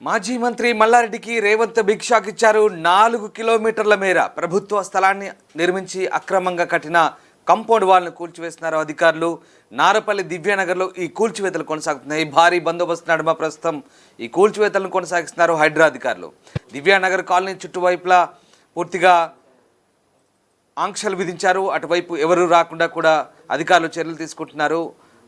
మాజీ మంత్రి మల్లారెడ్డికి Revanth big shock ఇచ్చారు. 4 కిలోమీటర్ల మేర ప్రభుత్వ స్థలాన్ని నిర్మించి అక్రమంగా కట్టిన కంపౌండ్ వాల్ను కూల్చివేస్తున్నారు అధికారులు. నారపల్లి దివ్యానగర్లో ఈ కూల్చివేతలు కొనసాగుతున్నాయి. భారీ బందోబస్తు నడుమ ప్రస్తుతం ఈ కూల్చివేతలను కొనసాగిస్తున్నారు హైడ్రా అధికారులు. దివ్యానగర్ కాలనీ చుట్టువైపులా పూర్తిగా ఆంక్షలు విధించారు. అటువైపు ఎవరు రాకుండా కూడా అధికారులు చర్యలు తీసుకుంటున్నారు.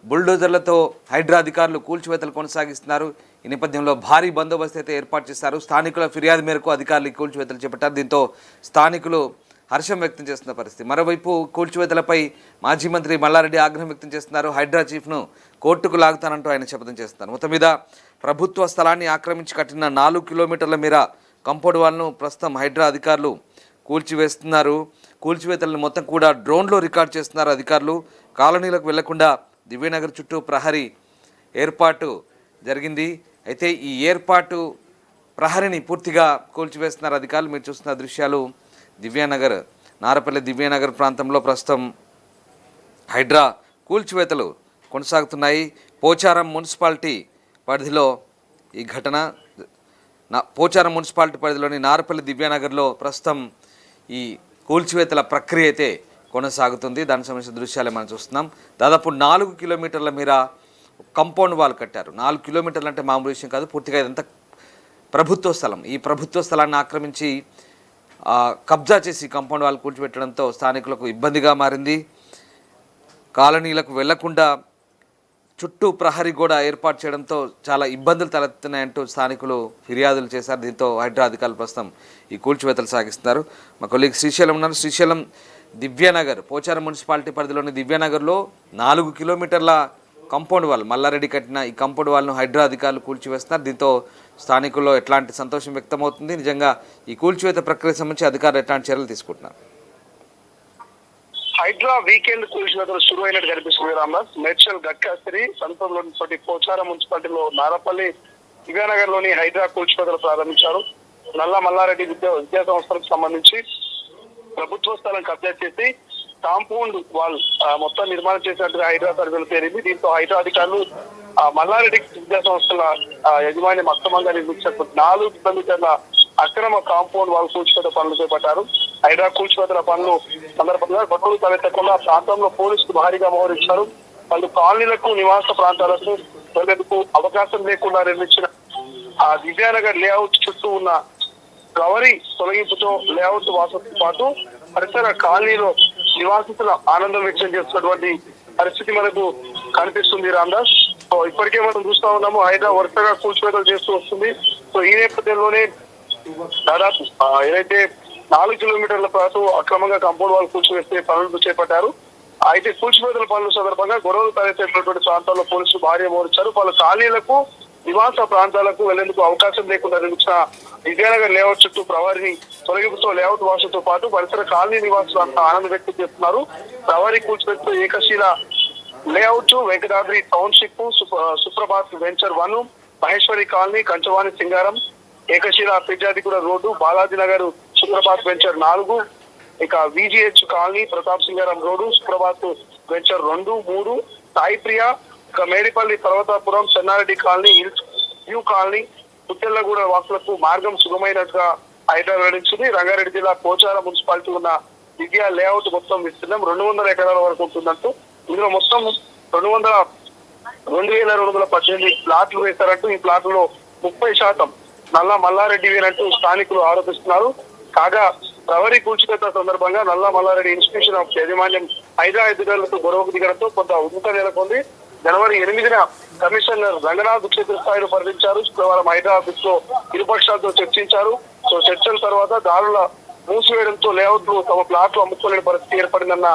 బుల్డోజర్లతో హైడ్రా అధికారులు కూల్చివేతలు కొనసాగిస్తున్నారు. ఈ నేపథ్యంలో భారీ బందోబస్తు అయితే ఏర్పాటు చేశారు. స్థానికుల ఫిర్యాదు మేరకు అధికారులు కూల్చివేతలు చేపట్టారు. దీంతో స్థానికులు హర్షం వ్యక్తం చేస్తున్న పరిస్థితి. మరోవైపు కూల్చివేతలపై మాజీ మంత్రి మల్లారెడ్డి ఆగ్రహం వ్యక్తం చేస్తున్నారు. హైడ్రా చీఫ్ను కోర్టుకు లాగుతానంటూ ఆయన శపథం చేస్తున్నారు. మొత్తం మీద ప్రభుత్వ స్థలాన్ని ఆక్రమించి కట్టిన 4 కిలోమీటర్ల మేర కంపౌండ్ వాల్ను ప్రస్తుతం హైడ్రా అధికారులు కూల్చివేస్తున్నారు. కూల్చివేతలను మొత్తం కూడా డ్రోన్లో రికార్డ్ చేస్తున్నారు అధికారులు. కాలనీలకు వెళ్లకుండా దివ్యనగర్ చుట్టూ ప్రహరీ ఏర్పాటు జరిగింది. అయితే ఈ ఏర్పాటు ప్రహరీని పూర్తిగా కూల్చివేస్తున్నారు అధికారులు. మీరు చూస్తున్న దృశ్యాలు దివ్యానగర్, నారపల్లి దివ్యానగర్ ప్రాంతంలో ప్రస్తుతం హైడ్రా కూల్చివేతలు కొనసాగుతున్నాయి. పోచారం మున్సిపాలిటీ పరిధిలో ఈ ఘటన. పోచారం మున్సిపాలిటీ పరిధిలోని నారపల్లి దివ్యానగర్లో ప్రస్తుతం ఈ కూల్చివేతల ప్రక్రియ అయితే కొనసాగుతుంది. దానికి సంబంధించిన దృశ్యాలే మనం చూస్తున్నాం. దాదాపు 4 కిలోమీటర్ల మేర కంపౌండ్ వాల్ కట్టారు. 4 కిలోమీటర్లు అంటే మామూలు విషయం కాదు. పూర్తిగా ఇదంతా ప్రభుత్వ స్థలం. ఈ ప్రభుత్వ స్థలాన్ని ఆక్రమించి కబ్జా చేసి కంపౌండ్ వాల్ కూల్చిపెట్టడంతో స్థానికులకు ఇబ్బందిగా మారింది. కాలనీలకు వెళ్లకుండా చుట్టూ ప్రహరీ గోడ ఏర్పాటు చేయడంతో చాలా ఇబ్బందులు తలెత్తున్నాయంటూ స్థానికులు ఫిర్యాదులు చేశారు. దీంతో హైడ్రా అధికారులు ప్రస్తుతం ఈ కూల్చివేతలు సాగిస్తున్నారు. మా కొలీగ్ శ్రీశైలం ఉన్నారు. శ్రీశైలం, దివ్యానగర్ పోచారం మున్సిపాలిటీ పరిధిలోని దివ్యానగర్లో 4 కిలోమీటర్ల కంపౌండ్ వాల్, మల్లారెడ్డి కట్టిన ఈ కంపౌండ్ వాల్ను హైడ్రా అధికారులు కూల్చివేస్తున్నారు. దీంతో స్థానికుల్లో ఎట్లాంటి సంతోషం వ్యక్తమవుతుంది? నిజంగా ఈ కూల్చివేత ప్రక్రియ సంబంధించి అధికారులు ఎట్లాంటి చర్యలు తీసుకుంటున్నారు? హైడ్రా వీకెండ్ కూల్చివేతలు శురు అయినట్టు కనిపిస్తుంది. రామ్దాస్ మేడ్చల్ గట్కాసిరి సమీపంలోని పోచారం మున్సిపాలిటీలో నారపల్లి దివ్యానగర్ లోని హైడ్రా కూల్చివేతలు ప్రారంభించారు. నల్ల మల్లారెడ్డి విద్యా సంస్థలకు సంబంధించి ప్రభుత్వ స్థలం కబ్జా చేసి కాంపౌండ్ వాల్ మొత్తం నిర్మాణం చేసినట్టుగా హైడ్రా సర్వేలు తేలింది. దీంతో హైడ్రా అధికారులు మల్లారెడ్డి విద్యా సంస్థల యజమాని అక్రమంగా నిర్మించిన 4 కిలోమీటర్ల అక్రమ కాంపౌండ్ వాల్ కూల్చివేత పనులు చేపట్టారు. హైడ్రా కూల్చివేతల పనులు సందర్భంగా గొడవలు తలెత్తకుండా ప్రాంతంలో పోలీసులు భారీగా మోహరించారు. వాళ్ళు కాలనీలకు, నివాస ప్రాంతాలకు వెళ్లేందుకు అవకాశం లేకుండా నిర్మించిన దివ్యానగర్ లేఅవుట్ చుట్టూ ఉన్న గవరి తొలగింపుతో లేఅవుట్ వాసంతో పాటు పరిసర కాలనీలో నివాసితుల ఆనందం వ్యక్తం చేస్తున్నటువంటి పరిస్థితి మనకు కనిపిస్తుంది. రామ్దాస్, సో ఇప్పటికే మనం చూస్తా ఉన్నాము హైడ్రా వరుసగా కూల్చివేతలు చేస్తూ వస్తుంది. సో ఈ నేపథ్యంలోనే దాదాపు ఏదైతే 4 కిలోమీటర్ల పాటు అక్రమంగా కంపౌండ్ వాల్ కూల్చివేస్తే పనులు చేపట్టారు. అయితే కూల్చివేతల పనుల సందర్భంగా గొడవలు తలెత్తేటువంటి ప్రాంతాల్లో పోలీసులు భారీ మోహరించారు. పలు కాలనీలకు, నివాస ప్రాంతాలకు వెళ్లేందుకు అవకాశం లేకుండా నిర్మించిన విద్యానగర్ లేఅవుట్ చుట్టూ ప్రవారిని తొలగింపుతో లేఅవుట్ వాసులతో పాటు పరిసర కాలనీ నివాసులు అంతా ఆనందం వ్యక్తం చేస్తున్నారు. ప్రవారీ కూల్చివేతతో Ekashila layout, Venkatadri township, Suprabhat venture 1, Maheshwari colony, Kanchavani Singaram, Ekashila Pirzadiguda road, Balaji Nagar Suprabhat venture 4, ఇక VGH colony, Pratap Singaram road, Suprabhat venture 2, 3, Sai Priya, ఇక Medipalli, Parvatapuram, Chennareddy colony, hills view colony, Puttellaguda వాసులకు మార్గం సుగమైనట్టుగా హైడ్రా వెల్లడించింది. రంగారెడ్డి జిల్లా పోచారం మున్సిపాలిటీ ఉన్న దివ్యా లేఅవుట్ మొత్తం విస్తీర్ణం 200 ఎకరాల వరకు ఉంటుందంటూ ఇందులో మొత్తం 2218 ప్లాట్లు వేశారంటూ ఈ ప్లాట్లలో 30% నల్ల మల్లారెడ్డివేనంటూ స్థానికులు ఆరోపిస్తున్నారు. కాగా ప్రవరీ కూల్చివేత సందర్భంగా నల్ల మల్లారెడ్డి ఇన్స్టిట్యూషన్ ఆఫ్ యాజమాన్యం హైడ్రా అధికారులతో గొడవకు దిగడంతో కొంత ఉద్రిక్తత నెలకొంది. జనవరి 8న కమిషనర్ రంగనాథ్ క్షేత్రస్థాయిలో పరిశీలించారు. శుక్రవారం హైడ్రా ఆఫీస్ లో ఇరుపక్షాలతో చర్చించారు. సో చర్చల తర్వాత దారుల మూసివేయడంతో లేఅవుట్లు తమ ప్లాట్లు అమ్ముకోలేని పరిస్థితి ఏర్పడిందన్న,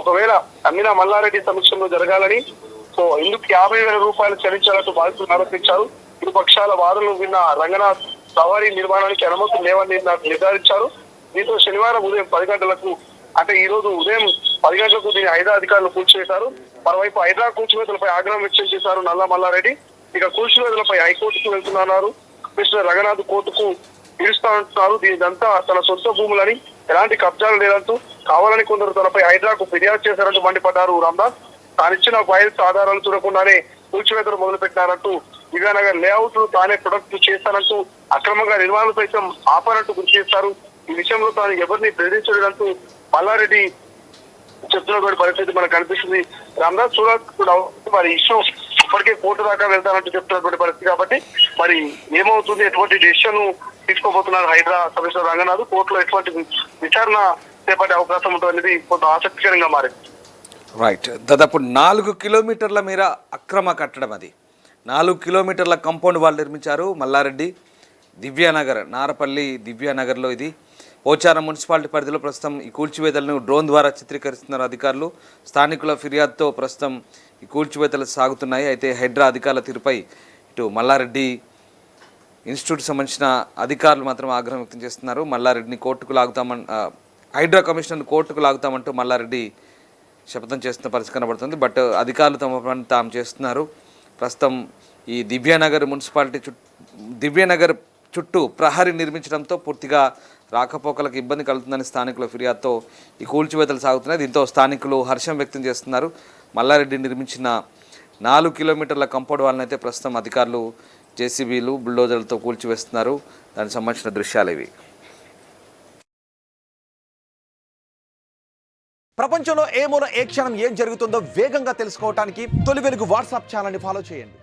ఒకవేళ అమ్మినా మల్లారెడ్డి సమక్షంలో జరగాలని, సో ఇందుకు 50,000 రూపాయలు చెల్లించాలంటూ బాధితులు ఆరోపించారు. ఇరుపక్షాల వాదనలు విన్న రంగనాథ్ సవారీ నిర్మాణానికి అనుమతులు లేవని నిర్ధారించారు. దీంతో శనివారం ఉదయం 10 గంటలకు, అంటే ఈ రోజు ఉదయం 10 గంటలకు దీని హైడ్రా అధికారులు కూల్చివేశారు. మరోవైపు హైడ్రా కూల్చివేతలపై ఆగ్రహం వ్యక్తం చేశారు నల్ల మల్లారెడ్డి. ఇక కూల్చివేతలపై హైకోర్టుకు వెళ్తున్నారన్నారు. కమిషనర్ రంగనాథ్ కోర్టుకు పిలుస్తానంటున్నారు. దీనిదంతా తన సొంత భూములని, ఎలాంటి కబ్జాలు లేదంటూ కావాలని కొందరు తనపై హైడ్రాకు ఫిర్యాదు చేశారంటూ మండిపడ్డారు రామ్దాస్. తానిచ్చిన ఫైల్స్ ఆధారాలు చూడకుండానే కూల్చివేతలు మొదలుపెట్టారంటూ దివ్యానగర్ లేఅవుట్ తానే ప్రొడక్ట్ చేస్తానంటూ అక్రమంగా నిర్మాణాలు సైతం ఆపారంటూ గుర్తు చేస్తారు. ఈ విషయంలో తాను ఎవరిని బెదిరించడంటూ మల్లారెడ్డి చెప్తున్నటువంటి పరిస్థితి మనకు కనిపిస్తుంది. రామదాస్ కూడా మరి ఇష్యూ ఇప్పటికే కోర్టు దాకా వెళ్తానంటూ చెప్తున్నటువంటి పరిస్థితి కాబట్టి మరి ఏమవుతుంది, ఎటువంటి డెసిషన్ తీసుకోబోతున్నారు హైడ్రా కమిషనర్ రంగనాథ్, కోర్టులో ఎటువంటి విచారణ చేపట్టే అవకాశం ఉంటుంది అనేది కొంత ఆసక్తికరంగా మారింది. రైట్, దాదాపు 4 కిలోమీటర్ల మేర అక్రమ కట్టడం, అది 4 కిలోమీటర్ల కాంపౌండ్ వాళ్ళు నిర్మించారు మల్లారెడ్డి దివ్యానగర్, నారపల్లి దివ్యానగర్లో. ఇది పోచారం మున్సిపాలిటీ పరిధిలో ప్రస్తుతం ఈ కూల్చివేతలను డ్రోన్ ద్వారా చిత్రీకరిస్తున్నారు అధికారులు. స్థానికుల ఫిర్యాదుతో ప్రస్తుతం ఈ కూల్చివేతలు సాగుతున్నాయి. అయితే హైడ్రా అధికారుల తీరుపై ఇటు మల్లారెడ్డి ఇన్స్టిట్యూట్కి సంబంధించిన అధికారులు మాత్రం ఆగ్రహం వ్యక్తం చేస్తున్నారు. మల్లారెడ్డిని కోర్టుకు హైడ్రా కమిషనర్ని కోర్టుకు లాగుతామంటూ మల్లారెడ్డి శపథం చేస్తున్న పరిస్థితి కనబడుతుంది. బట్ అధికారులు తమ పని తాము చేస్తున్నారు. ప్రస్తుతం ఈ దివ్యానగర్ చుట్టూ ప్రహరీ నిర్మించడంతో పూర్తిగా రాకపోకలకు ఇబ్బంది కలుగుతుందని స్థానికుల ఫిర్యాదుతో ఈ కూల్చివేతలు సాగుతున్నాయి. దీంతో స్థానికులు హర్షం వ్యక్తం చేస్తున్నారు. మల్లారెడ్డి నిర్మించిన 4 కిలోమీటర్ల కాంపౌండ్ వాళ్ళని అయితే ప్రస్తుతం అధికారులు జేసీబీలు బుల్డోజర్లతో కూల్చివేస్తున్నారు. దానికి సంబంధించిన దృశ్యాలు ఇవి. ప్రపంచంలో ఏ మూల ఏ క్షణం ఏం జరుగుతుందో వేగంగా తెలుసుకోవడానికి తొలి వెలుగు వాట్సాప్ ఛానల్ని ఫాలో చేయండి.